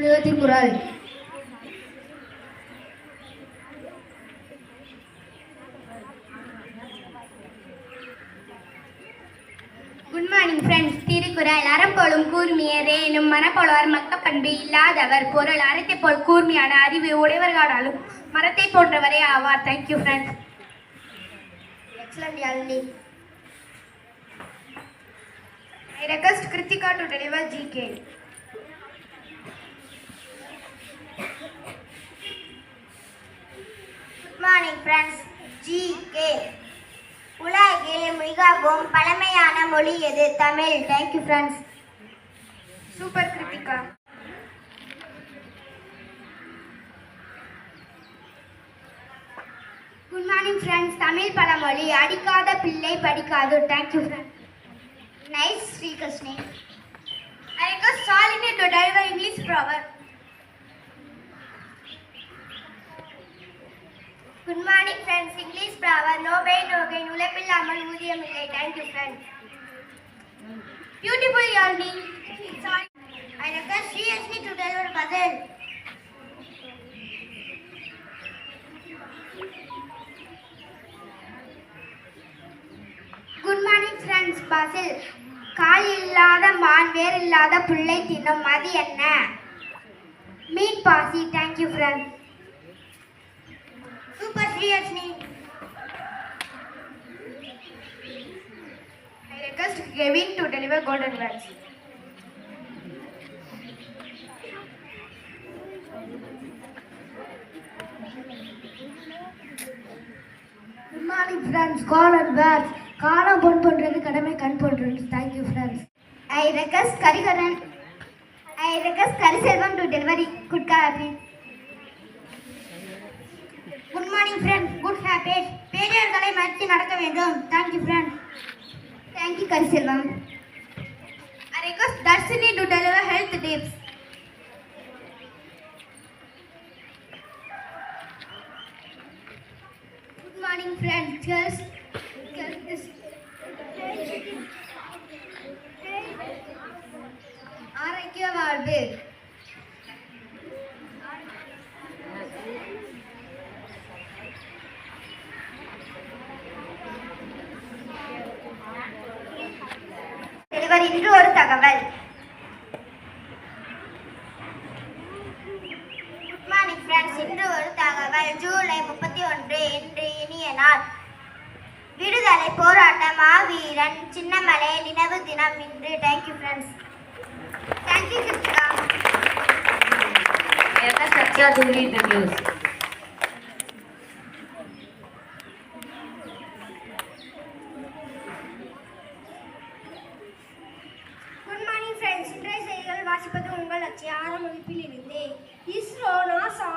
Thirukkural. Good morning friends. Thirukkural. அறப்போலும் கூர்மியரே எனும் மரப்போலவர் மக்கப்பண்பு இல்லாதவர் பொருள் அறத்தை போல் கூர்மையான அறிவு உடையவர்களாலும் மரத்தை போன்றவரே ஆவார். Thank you friends. Excellent, Yalini. I request Kritika to deliver GK. Good morning, friends. GK. உலகில் மிகவும் பழமையான மொழி எது? Tamil. Thank you, friends. Super Kritika. Good morning, friends. Tamil பழமொழி அடிக்காத பிள்ளை படிக்காது. Thank you, friends. Nice, Sri Krishna. I request Shalini to deliver English proverb. Good morning, friends. English proverb. No pain, no gain. உழைப்பில்லாமல் ஊதியம் இல்லை. Thank you, friends. Beautiful, Yalini. I request Sri Krishna to deliver puzzle. Good morning, friends. Puzzle. கால் இல்லாத மான் வேர் இல்லாத புல்லை தின்னும் அது என்ன? மீன் பாசி. Thank you, friends. Super, Sri Krishna. I request Kevin to deliver golden words. Good morning, friends. Golden words. காலம் பொன் போன்றது கடமை கண் போன்றது. Thank you, friends. I request Kariselvam to deliver good habits. Good morning, friends. Good habits. பெரியவர்களை மதித்து நடக்க வேண்டும். Thank you, friends. Thank you, Kariselvam. I request Darshini to deliver health tips. Good morning, friends. Girls, ஆரோக்கிய வாழ்வு. Delivery இன்று ஒரு தகவல். Good morning friends. இன்று ஒரு தகவல். ஜூலை 31 இன்று இனிய நாள். விடுதலை போராட்ட மாவீரன் சின்னமலை நினைவு தினம் இன்று. Thank you friends. Thank you, Kritika. Let us structure to read the news. Good morning, friends. இன்றைய செய்திகள் வாசிப்பது உங்கள் லட்சிய ஆரம்பிப்பில் இருந்து. இஸ்ரோ நாசா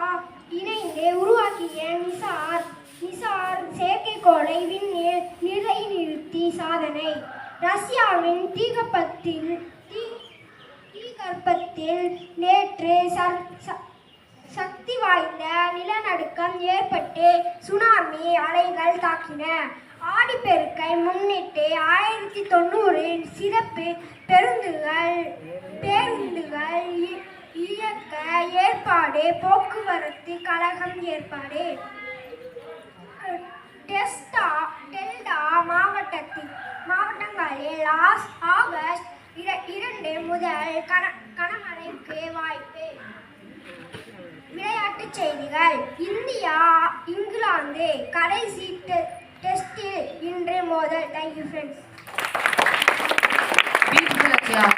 இணைந்து உருவாக்கிய நிசார் செயற்கைக்கோளை விண்ணில் நிலைநிறுத்தி சாதனை. ரஷ்யாவின் தீகற்பத்தில் நேற்று சக்தி வாய்ந்த நிலநடுக்கம் ஏற்பட்டு சுனாமி அலைகள் தாக்கின. ஆடிப்பெருக்கை முன்னிட்டு 1090 சிறப்பு பேருந்துகள் இயக்க ஏற்பாடு. போக்குவரத்து கழகம் ஏற்பாடு. டெல்டா மாவட்டங்களில் ஆகஸ்ட் 2 முதல் கனமழைக்கு வாய்ப்பு. விளையாட்டுச் செய்திகள். இந்தியா இங்கிலாந்து கடைசி டெஸ்டில் இன்று மோதல். Thank you, friends. Beautiful, Akshay.